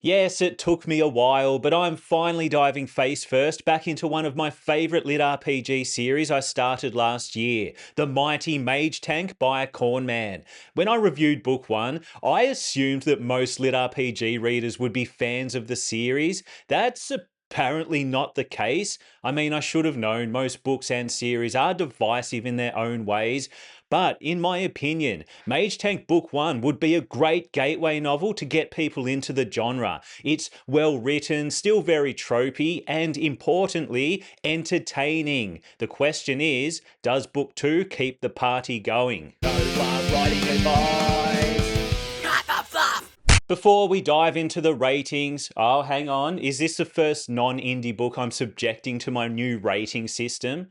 Yes, it took me a while, but I'm finally diving face first back into one of my favourite lit RPG series I started last year, The Mighty Mage Tank by Cornman. When I reviewed book one, I assumed that most lit RPG readers would be fans of the series. That's apparently not the case. I mean, I should have known most books and series are divisive in their own ways, but in my opinion, Mage Tank Book 1 would be a great gateway novel to get people into the genre. It's well written, still very tropey, and importantly, entertaining. The question is, does Book 2 keep the party going? No love writing advice. Before we dive into the ratings, oh, hang on, is this the first non-indie book I'm subjecting to my new rating system?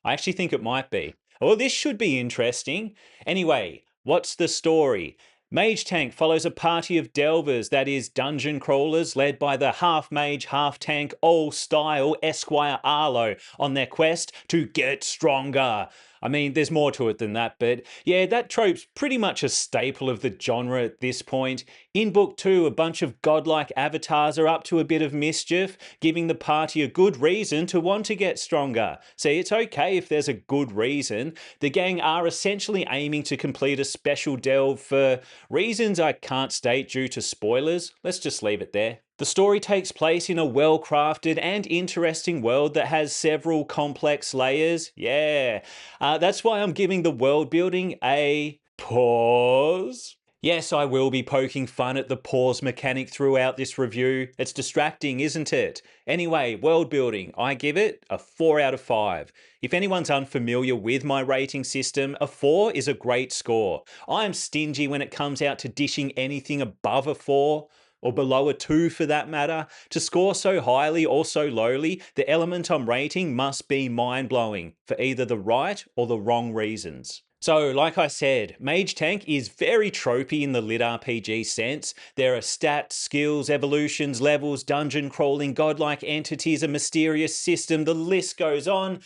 I actually think it might be. Well, this should be interesting. Anyway, what's the story? Mage Tank follows a party of delvers, that is, dungeon crawlers, led by the half-mage, half-tank, all-style Esquire Arlo on their quest to get stronger. I mean, there's more to it than that, but yeah, that trope's pretty much a staple of the genre at this point. In Book 2, a bunch of godlike avatars are up to a bit of mischief, giving the party a good reason to want to get stronger. See, it's okay if there's a good reason. The gang are essentially aiming to complete a special delve for reasons I can't state due to spoilers. Let's just leave it there. The story takes place in a well-crafted and interesting world that has several complex layers. Yeah, that's why I'm giving the world building a pause. Yes, I will be poking fun at the pause mechanic throughout this review. It's distracting, isn't it? Anyway, world building, I give it a 4 out of 5. If anyone's unfamiliar with my rating system, a 4 is a great score. I'm stingy when it comes out to dishing anything above a 4, or below a 2 for that matter. To score so highly or so lowly, the element I'm rating must be mind-blowing for either the right or the wrong reasons. So, like I said, Mage Tank is very tropey in the lit RPG sense. There are stats, skills, evolutions, levels, dungeon crawling, godlike entities, a mysterious system, the list goes on.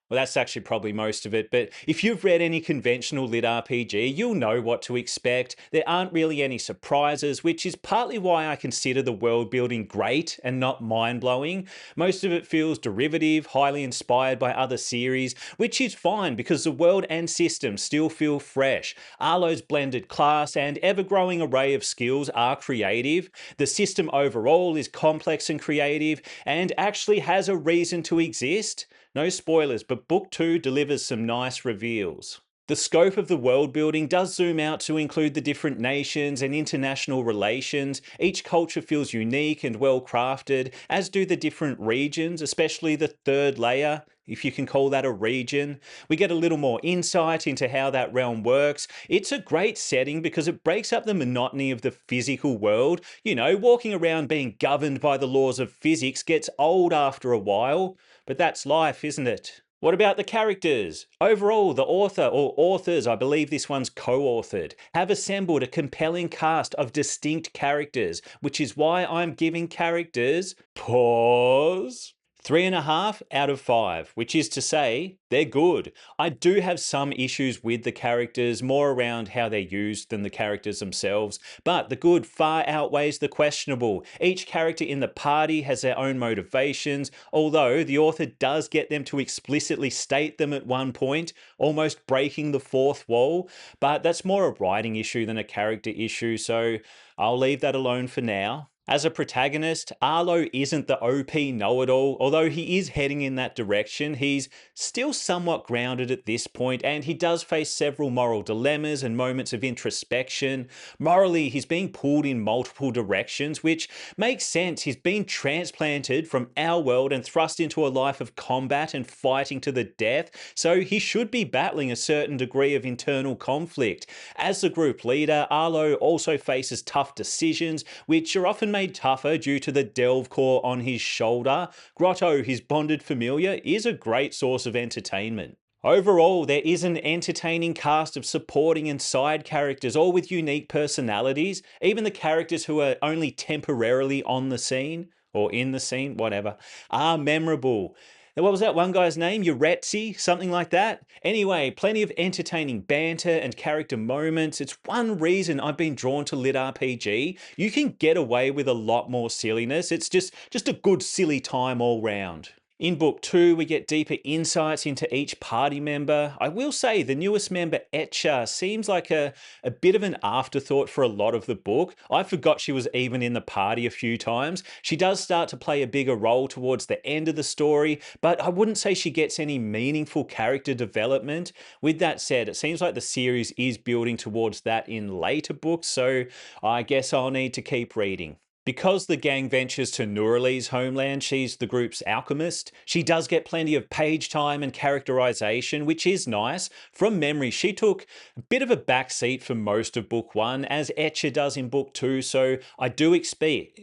Well, that's actually probably most of it, but if you've read any conventional lit RPG, you'll know what to expect. There aren't really any surprises, which is partly why I consider the world building great and not mind-blowing. Most of it feels derivative, highly inspired by other series, which is fine because the world and system still feel fresh. Arlo's blended class and ever-growing array of skills are creative. The system overall is complex and creative, and actually has a reason to exist. No spoilers, but Book 2 delivers some nice reveals. The scope of the world building does zoom out to include the different nations and international relations. Each culture feels unique and well crafted, as do the different regions, especially the third layer, if you can call that a region. We get a little more insight into how that realm works. It's a great setting because it breaks up the monotony of the physical world. You know, walking around being governed by the laws of physics gets old after a while, but that's life, isn't it? What about the characters? Overall, the author or authors, I believe this one's co-authored, have assembled a compelling cast of distinct characters, which is why I'm giving characters pause 3.5 out of 5, which is to say, they're good. I do have some issues with the characters, more around how they're used than the characters themselves, but the good far outweighs the questionable. Each character in the party has their own motivations, although the author does get them to explicitly state them at one point, almost breaking the fourth wall, but that's more a writing issue than a character issue, so I'll leave that alone for now. As a protagonist, Arlo isn't the OP know-it-all. Although he is heading in that direction, he's still somewhat grounded at this point, and he does face several moral dilemmas and moments of introspection. Morally, he's being pulled in multiple directions, which makes sense. He's been transplanted from our world and thrust into a life of combat and fighting to the death, so he should be battling a certain degree of internal conflict. As the group leader, Arlo also faces tough decisions, which are often made tougher due to the delve core on his shoulder. Grotto, his bonded familiar, is a great source of entertainment. Overall, there is an entertaining cast of supporting and side characters, all with unique personalities. Even the characters who are only temporarily on the scene, or in the scene, whatever, are memorable. What was that one guy's name? Uretzi? Something like that? Anyway, plenty of entertaining banter and character moments. It's one reason I've been drawn to Lit RPG. You can get away with a lot more silliness. It's just a good silly time all round. In book 2, we get deeper insights into each party member. I will say the newest member, Etcha, seems like a bit of an afterthought for a lot of the book. I forgot she was even in the party a few times. She does start to play a bigger role towards the end of the story, but I wouldn't say she gets any meaningful character development. With that said, it seems like the series is building towards that in later books, so I guess I'll need to keep reading. Because the gang ventures to Nourali's homeland, she's the group's alchemist. She does get plenty of page time and characterization, which is nice. From memory, she took a bit of a backseat for most of book 1, as Etcher does in book 2, so I do expect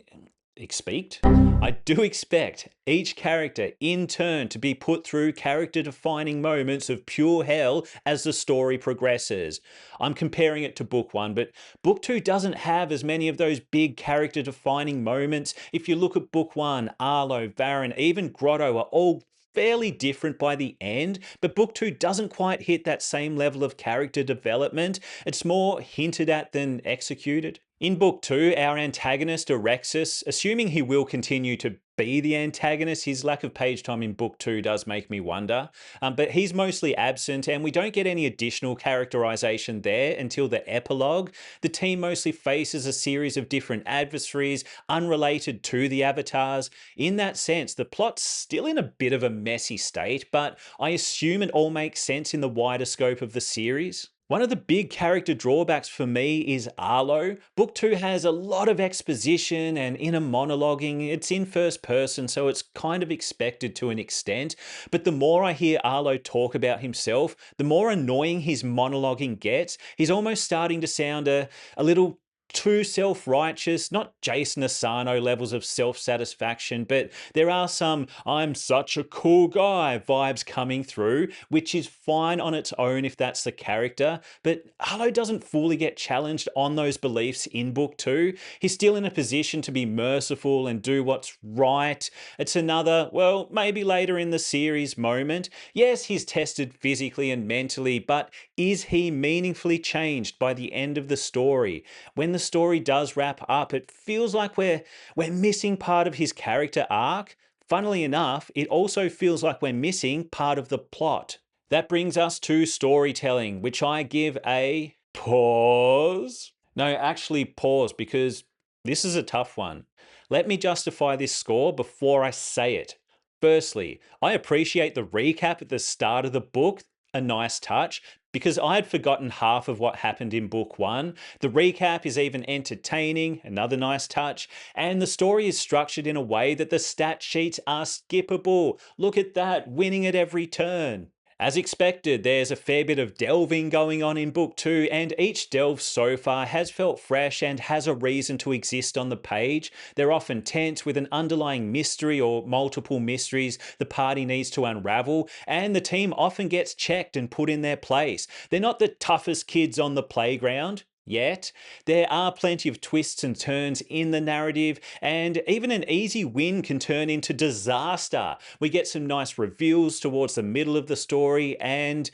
each character in turn to be put through character defining moments of pure hell as the story progresses. I'm comparing it to book 1, but book 2 doesn't have as many of those big character defining moments. If you look at book 1, Arlo, Varen, even Grotto are all fairly different by the end, but book 2 doesn't quite hit that same level of character development. It's more hinted at than executed. In book 2, our antagonist, Orexus, assuming he will continue to be the antagonist, his lack of page time in book 2 does make me wonder. But he's mostly absent, and we don't get any additional characterization there until the epilogue. The team mostly faces a series of different adversaries unrelated to the avatars. In that sense, the plot's still in a bit of a messy state, but I assume it all makes sense in the wider scope of the series. One of the big character drawbacks for me is Arlo. Book 2 has a lot of exposition and inner monologuing. It's in first person, so it's kind of expected to an extent. But the more I hear Arlo talk about himself, the more annoying his monologuing gets. He's almost starting to sound a little too self-righteous, not Jason Asano levels of self-satisfaction, but there are some "I'm such a cool guy" vibes coming through, which is fine on its own if that's the character, but Arlo doesn't fully get challenged on those beliefs in book 2. He's still in a position to be merciful and do what's right. It's another, well, maybe later in the series moment. Yes, he's tested physically and mentally, but is he meaningfully changed by the end of the story? When the story does wrap up, it feels like we're missing part of his character arc. Funnily enough, it also feels like we're missing part of the plot. That brings us to storytelling, which I give a pause. No, actually pause, because this is a tough one. Let me justify this score before I say it. Firstly, I appreciate the recap at the start of the book, a nice touch, because I had forgotten half of what happened in book 1. The recap is even entertaining, another nice touch, and the story is structured in a way that the stat sheets are skippable. Look at that, winning at every turn. As expected, there's a fair bit of delving going on in book 2, and each delve so far has felt fresh and has a reason to exist on the page. They're often tense with an underlying mystery or multiple mysteries the party needs to unravel, and the team often gets checked and put in their place. They're not the toughest kids on the playground. Yet, there are plenty of twists and turns in the narrative, and even an easy win can turn into disaster. We get some nice reveals towards the middle of the story, and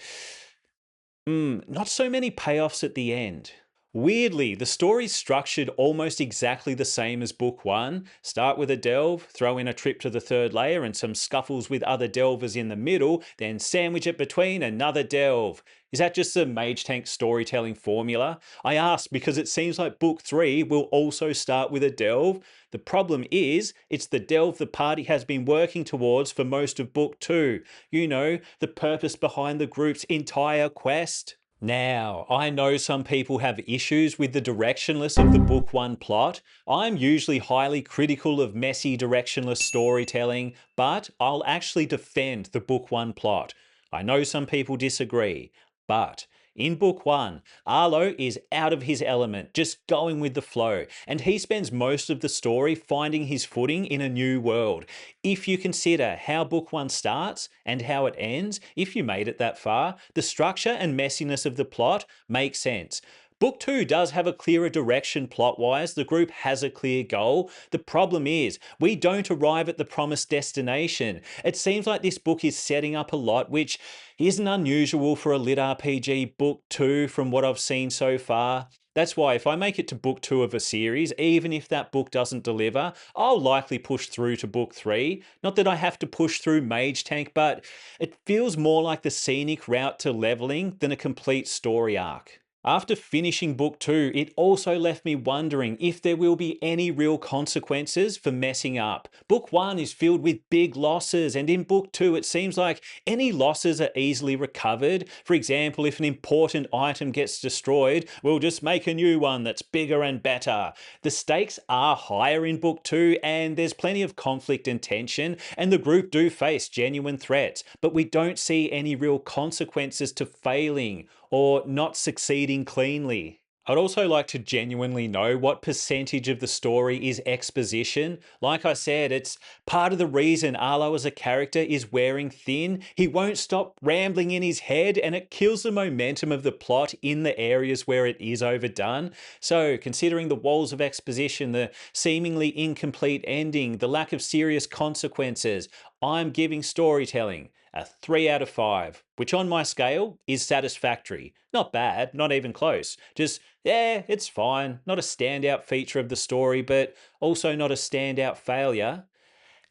not so many payoffs at the end. Weirdly, the story's structured almost exactly the same as book 1. Start with a delve, throw in a trip to the third layer and some scuffles with other delvers in the middle, then sandwich it between another delve. Is that just a Mage Tank storytelling formula? I ask because it seems like book 3 will also start with a delve. The problem is, it's the delve the party has been working towards for most of book 2. You know, the purpose behind the group's entire quest. Now, I know some people have issues with the directionless of the book 1 plot. I'm usually highly critical of messy directionless storytelling, but I'll actually defend the book 1 plot. I know some people disagree, but in book 1, Arlo is out of his element, just going with the flow, and he spends most of the story finding his footing in a new world. If you consider how book 1 starts and how it ends, if you made it that far, the structure and messiness of the plot makes sense. Book 2 does have a clearer direction plot wise, the group has a clear goal. The problem is, we don't arrive at the promised destination. It seems like this book is setting up a lot, which isn't unusual for a lit RPG. Book 2, from what I've seen so far. That's why if I make it to book 2 of a series, even if that book doesn't deliver, I'll likely push through to book 3. Not that I have to push through Mage Tank, but it feels more like the scenic route to leveling than a complete story arc. After finishing book 2, it also left me wondering if there will be any real consequences for messing up. Book 1 is filled with big losses, and in book 2 it seems like any losses are easily recovered. For example, if an important item gets destroyed, we'll just make a new one that's bigger and better. The stakes are higher in book 2, and there's plenty of conflict and tension, and the group do face genuine threats, but we don't see any real consequences to failing or not succeeding cleanly. I'd also like to genuinely know what percentage of the story is exposition. Like I said, it's part of the reason Arlo as a character is wearing thin. He won't stop rambling in his head, and it kills the momentum of the plot in the areas where it is overdone. So, considering the walls of exposition, the seemingly incomplete ending, the lack of serious consequences, I'm giving storytelling a 3 out of 5, which on my scale is satisfactory. Not bad, not even close. Just, yeah, it's fine. Not a standout feature of the story, but also not a standout failure.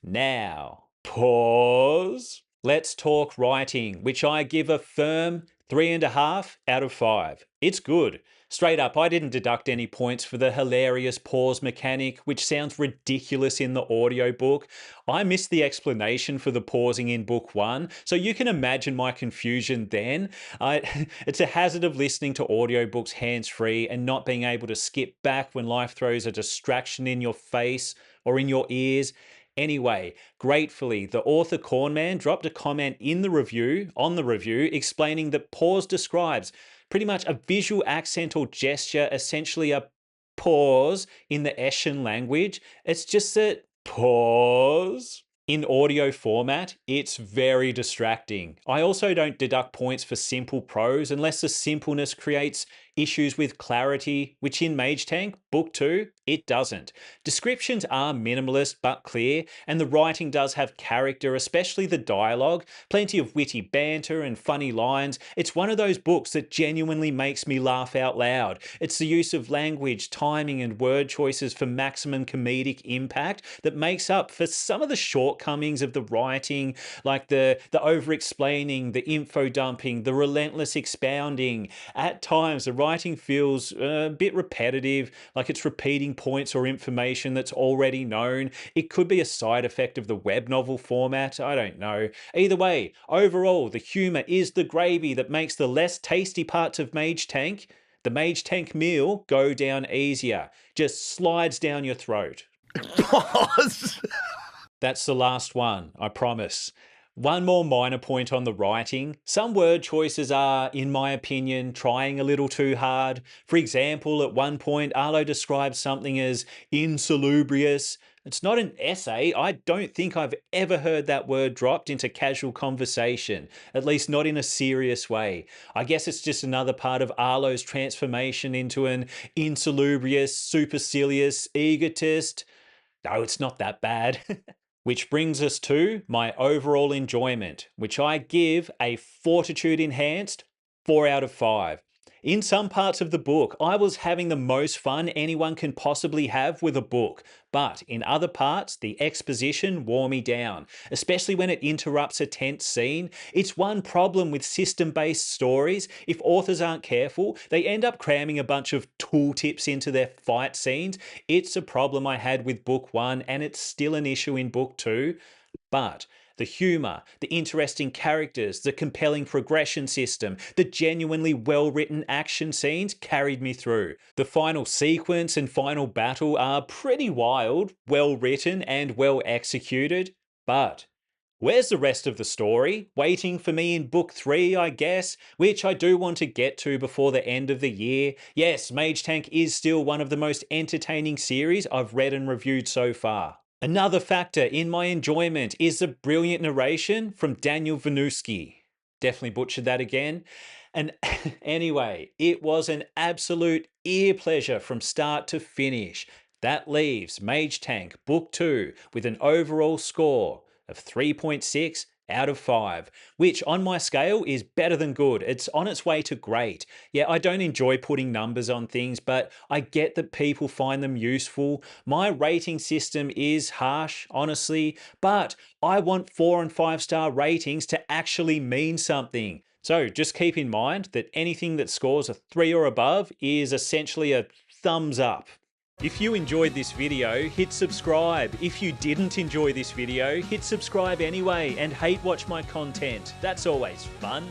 Now, pause. Let's talk writing, which I give a firm 3.5 out of 5. It's good. Straight up, I didn't deduct any points for the hilarious pause mechanic, which sounds ridiculous in the audiobook. I missed the explanation for the pausing in book 1, so you can imagine my confusion then. It's a hazard of listening to audiobooks hands-free and not being able to skip back when life throws a distraction in your face or in your ears. Anyway, gratefully, the author Cornman dropped a comment in the review, explaining that pause describes pretty much a visual accent or gesture, essentially a pause in the Eshan language. It's just that pause in audio format, it's very distracting. I also don't deduct points for simple prose unless the simpleness creates issues with clarity, which in Mage Tank, Book 2, it doesn't. Descriptions are minimalist but clear, and the writing does have character, especially the dialogue, plenty of witty banter and funny lines. It's one of those books that genuinely makes me laugh out loud. It's the use of language, timing, and word choices for maximum comedic impact that makes up for some of the shortcomings of the writing, like the over-explaining, the info dumping, the relentless expounding. At times, the writing feels a bit repetitive, like it's repeating points or information that's already known. It could be a side effect of the web novel format, I don't know. Either way, overall, the humour is the gravy that makes the less tasty parts of Mage Tank, the Mage Tank meal, go down easier. Just slides down your throat. Pause. That's the last one, I promise. One more minor point on the writing. Some word choices are, in my opinion, trying a little too hard. For example, at one point, Arlo describes something as insalubrious. It's not an essay. I don't think I've ever heard that word dropped into casual conversation, at least not in a serious way. I guess it's just another part of Arlo's transformation into an insalubrious, supercilious egotist. No, it's not that bad. Which brings us to my overall enjoyment, which I give a Fortitude Enhanced 4 out of 5. In some parts of the book, I was having the most fun anyone can possibly have with a book, but in other parts, the exposition wore me down, especially when it interrupts a tense scene. It's one problem with system-based stories. If authors aren't careful, they end up cramming a bunch of tooltips into their fight scenes. It's a problem I had with book 1, and it's still an issue in book 2, but the humour, the interesting characters, the compelling progression system, the genuinely well-written action scenes carried me through. The final sequence and final battle are pretty wild, well-written and well-executed, but where's the rest of the story? Waiting for me in book 3, I guess, which I do want to get to before the end of the year. Yes, Mage Tank is still one of the most entertaining series I've read and reviewed so far. Another factor in my enjoyment is the brilliant narration from Daniel Vanuski. Definitely butchered that again. And anyway, it was an absolute ear pleasure from start to finish. That leaves Mage Tank Book 2 with an overall score of 3.6 out of 5, which on my scale is better than good. It's on its way to great. Yeah, I don't enjoy putting numbers on things, but I get that people find them useful. My rating system is harsh, honestly, but I want 4 and 5 star ratings to actually mean something. So just keep in mind that anything that scores a 3 or above is essentially a thumbs up. If you enjoyed this video, hit subscribe. If you didn't enjoy this video, hit subscribe anyway and hate watch my content. That's always fun.